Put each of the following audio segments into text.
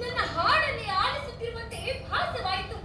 ನನ್ನ ಹಾಡನ್ನೇ ಆಲಿಸುತ್ತಿರುವಂತೆ ಭಾಸವಾಯಿತು.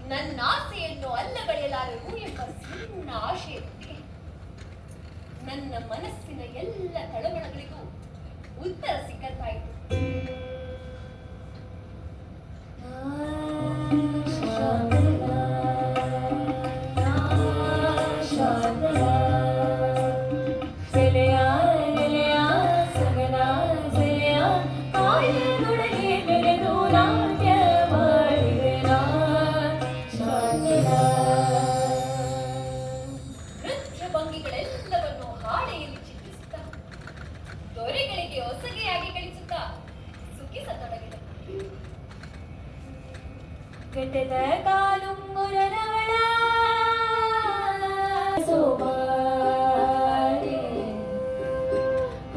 ನನ್ನ ಆಸೆಯನ್ನು ಅಲ್ಲಗಳೆಯಲಾರರು ಎಂಬ ಸಣ್ಣ ಆಶಯದೊಂದಿಗೆ ನನ್ನ ಮನಸ್ಸಿನ ಎಲ್ಲ ತಳಮಳಗಳಿಗೂ ಉತ್ತರ ಸಿಕ್ಕಂತಾಯಿತು. ಭಂಗಿಗಳೆಲ್ಲವನ್ನು ಹಾಡೆಯಲ್ಲಿ ಚಿತ್ರಿಸುತ್ತಾ ದೊರೆಗಳಿಗೆ ಹೊಸಗೆಯಾಗಿ ಕಳಿಸುತ್ತಾ ಸುಖಿಸತೊಡಗಿದೆ. ಕೆಟ್ಟದ ಕಾಲುಂಗುರನವಳ ಸೋಮಾರಿ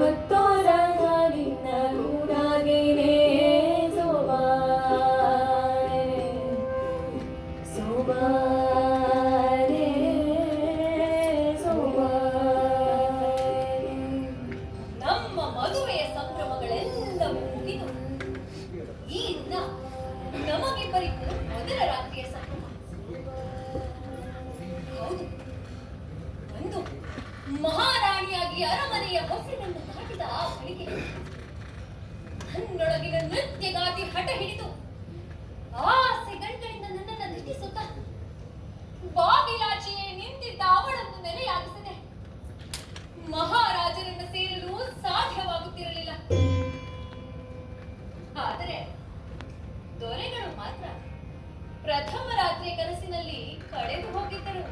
ಹೊತ್ತೋರ ನಿನ್ನ ಕೂಡಾಗಿನೇ ಸೋಮಾರಿ ಸೋಮಾರಿ ನಮ್ಮ ಮದುವೆಯ ಸಂಭ್ರಮಗಳೆಲ್ಲ ಮುಗಿದು ಈ ದಿನ ನಮಗಿಬ್ಬರಿಗೂ ಮೊದಲ ರಾತ್ರಿಯ ಸಂಭ್ರಮ. ಹೌದು, ಒಂದು ಮಹಾರಾಣಿಯಾಗಿ ಅರಮನೆಯ ಹೊಸನನ್ನು ದಾಟಿದ ಆ ಗಳಿಗೆ ನನ್ನೊಳಗಿನ ನೃತ್ಯಗಾತಿ ಹಠ ಹಿಡಿದು ಆಸೆ ಗಂಟಲಿಂದ ನನ್ನನ್ನು ದಿಟ್ಟಿಸುತ್ತ ಬಾಗಿಲಾಚೆಯೇ ನಿಂತಿದ್ದ ಅವಳನ್ನು ನೆಲೆಯಾಗಿಸದೆ ಮಹಾರಾಜರನ್ನು ಸೇರಲು ಸಾಧ್ಯವಾಗುತ್ತಿರಲಿಲ್ಲ. ಆದರೆ ದೊರೆಗಳು ಮಾತ್ರ ಪ್ರಥಮ ರಾತ್ರಿ ಕನಸಿನಲ್ಲಿ ಕಳೆದು ಹೋಗಿದ್ದರು.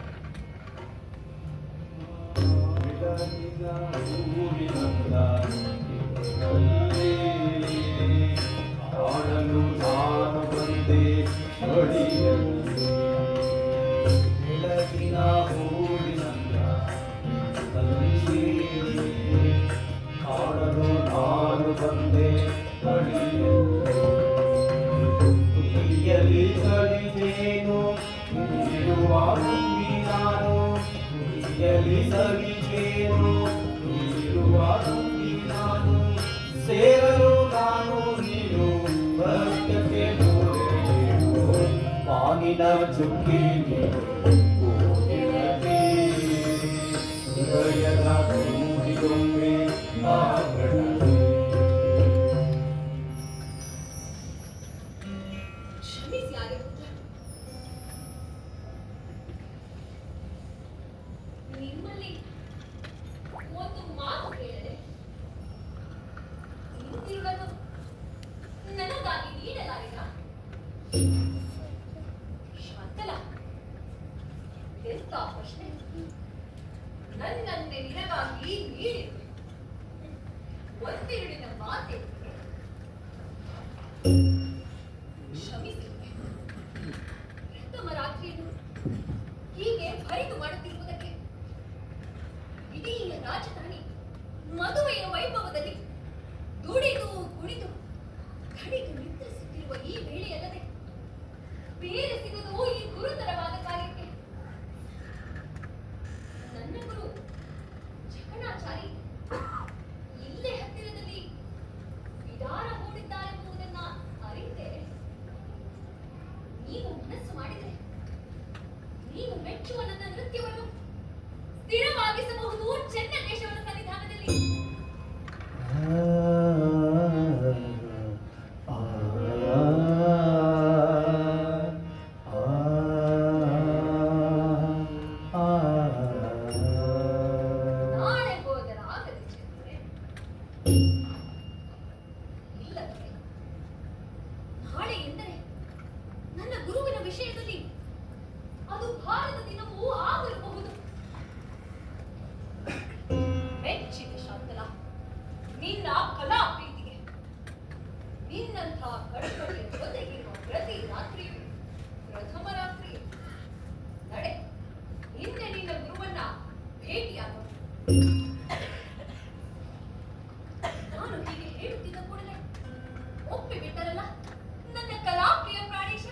ಸೇರಲು ನಾನು ನೀನು ಭಕ್ತಕ್ಕೆ ಮಾನಿನ ಚುಕ್ಕಿ ಹೃದಯದ ಕೂಡಿದೊಮ್ಮೆ ಕ್ಷಮಿಸಿ ಆರ್ಯಪುತ್ರ, ನಿಮ್ಮಲ್ಲಿ ಒಂದು ಮಾತು ಕೇಳದೆ ಒಂದೆರಡಿನ ಮಾತೆ ಕ್ಷಮಿಸಿ. ಪ್ರಥಮ ರಾತ್ರಿಯನ್ನು ಹೀಗೆ ಹರಿದು ಮಾಡುತ್ತಿರುವುದಕ್ಕೆ ಇಡೀ ರಾಜಧಾನಿ ಮದುವೆಯ ವೈಭವದಲ್ಲಿ ದುಡಿದು ಕುಣಿದು ಕಡೆಗೆ ನಿದ್ರಿಸುತ್ತಿರುವ ಈ ವೇಳೆಯಲ್ಲದೆ ಬೇರೆ ಸಿಗದು ಈ ಗುರುತರವಾದ ಕಾರ್ಯಕ್ಕೆ. ನನ್ನ ಗುರು ಜಕಣಾಚಾರಿ ಇಲ್ಲೇ ಹತ್ತಿರದಲ್ಲಿ ವಿಧಾನ ಹೂಡಿದ್ದಾರೆಂಬುದನ್ನ ಅರಿತೆ ನೀವು ಮನಸ್ಸು ಮಾಡಿದರೆ ನೀವು ಮೆಚ್ಚುವ ನನ್ನ ನೃತ್ಯವನ್ನು ಸ್ಥಿರವಾಗಿಸಬಹುದು ಚೆನ್ನಕೇಶವನ ಸನ್ನಿಧಾನದಲ್ಲಿ. ನಾಳೆ ಹೋದರಾಗದೆ ಚೆನ್ನರೆ. ಇಲ್ಲವೇ ನಾಳೆ ಎಂದರೆ ನನ್ನ ಗುರುವಿನ ವಿಷಯದಲ್ಲಿ ಅದು ಭಾರದ ದಿನವೂ ಆಗಲಬಹುದು. ಮೆಚ್ಚಿದೆ ಶಾಂತಲಾ ನಿನ್ನ ಕಲಾ ಪ್ರೀತಿಗೆ. ನಿನ್ನಂಥ ಕಡಕಡೆಯ ಜೊತೆಗಿರುವ ಪ್ರತಿ ರಾತ್ರಿಯೂ ಪ್ರಥಮ ರಾತ್ರಿ. ನಡೆ ಹಿಂದೆ ನಿನ್ನ ಗುರುವನ್ನ ಭೇಟಿಯಾಗು. ನಾನು ಹೀಗೆ ಹೇಳುತ್ತಿದ್ದ ಕೂಡಲೇ ಒಪ್ಪಿಬಿಟ್ಟರಲ್ಲ ನನ್ನ ಕಲಾಪ್ರಿಯ ಪ್ರಾಣೇಶ.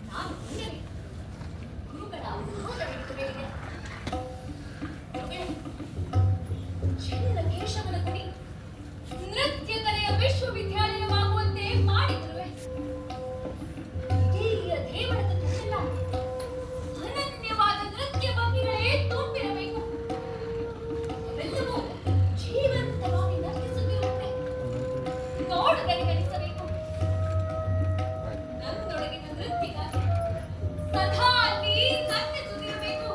ನಾನು ಮುಂದೆ ಗುರುಗಳ ಪಾದವಿಟ್ಟು ಬೇಡಿದೆ. ಗುರುಗಳೇ, ಚೆನ್ನಕೇಶವನ ಗುಡಿ ನೃತ್ಯ ಕಲೆಯ ವಿಶ್ವವಿದ್ಯಾಲಯವಾಗುವಂತೆ ಮಾಡಿದ್ರುವೆ. ಹಿರಿಯ ದೇವರದ ತುಂಬೆಲ್ಲ ಅನನ್ಯವಾದ ನೃತ್ಯ ಭಂಗಿಗಳೇ ತುಂಬಿರಬೇಕು. ಅವೆಲ್ಲವೂ ಜೀವಂತವಾಗಿ ನರ್ತಿಸುತ್ತಿರುವಂತೆ ನೋಡಗನಿಸಬೇಕು. ನನ್ನೊಳಗಿನ ನೃತ್ಯಗಾಗಿ ಸದಾ ಅಲ್ಲಿ ನರ್ತಿಸುತ್ತಿರಬೇಕು.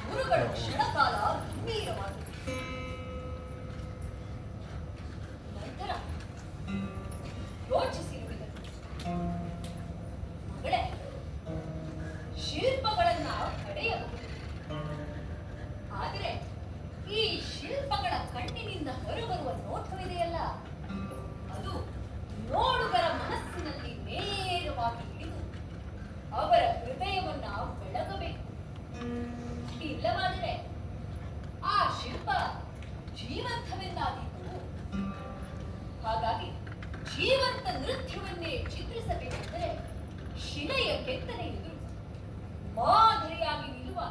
ಗುರುಗಳು ಕ್ಷಣಕಾಲ ಗಂಭೀರವಾದರು. ನಂತರ ಯೋಚಿಸಿರುವುದನ್ನು, ಮಗಳೇ, ಶಿಲ್ಪಗಳನ್ನ ಪಡೆಯಬಹುದು. ಆದರೆ ಈ ಶಿಲ್ಪಗಳ ಕಣ್ಣಿನಿಂದ ಹೊರಬರುವ ನೋಟವಿದೆಯಲ್ಲ, ಅದು ನೋಡುಗರ ಮನಸ್ಸಿನಲ್ಲಿ ನೇರವಾಗಿ ಹಿಡಿದು ಅವರ ಹೃದಯವನ್ನ ಬೆಳಗಬೇಕು. ಇಲ್ಲವಾದರೆ ಆ ಶಿಲ್ಪ ಜೀವಂತವೆಂದಾದೀತು. ಹಾಗಾಗಿ ಜೀವಂತ ನೃತ್ಯವನ್ನೇ ಚಿತ್ರಿಸಬೇಕೆಂದರೆ ಶಿಲೆಯ ಕೆತ್ತನೆ ಎದುರು ಮಾದರಿಯಾಗಿ ನಿಲ್ಲುವ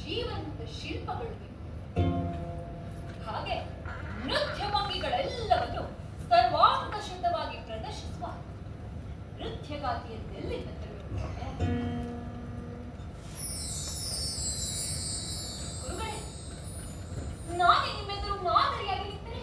ಜೀವಂತ ಶಿಲ್ಪಗಳು ಬೇಕು. ಹಾಗೆ ನೃತ್ಯ ಭಂಗಿಗಳೆಲ್ಲವನ್ನು ಸರ್ವಾಂಗ ಶುದ್ಧವಾಗಿ ಪ್ರದರ್ಶಿಸುವ ನೃತ್ಯಗಾತಿಯನ್ನೆಲ್ಲಿಂದ ತರಬೇಕು? ಗುರುಗಳೇ, ನಾನೇ ನಿಮ್ಮೆದುರು ಮಾದರಿಯಾಗಿ ನಿಂತರೆ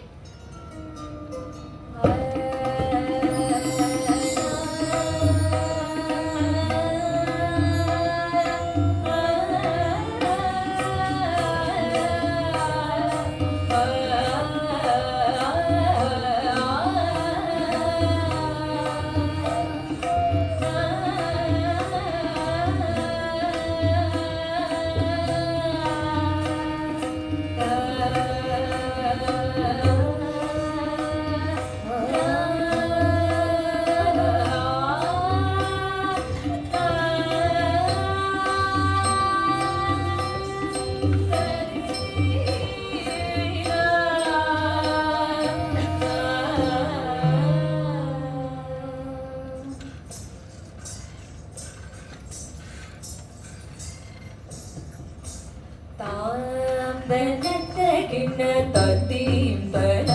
ತಾಂಬನತಗಿನ ತತೀಂ ತನ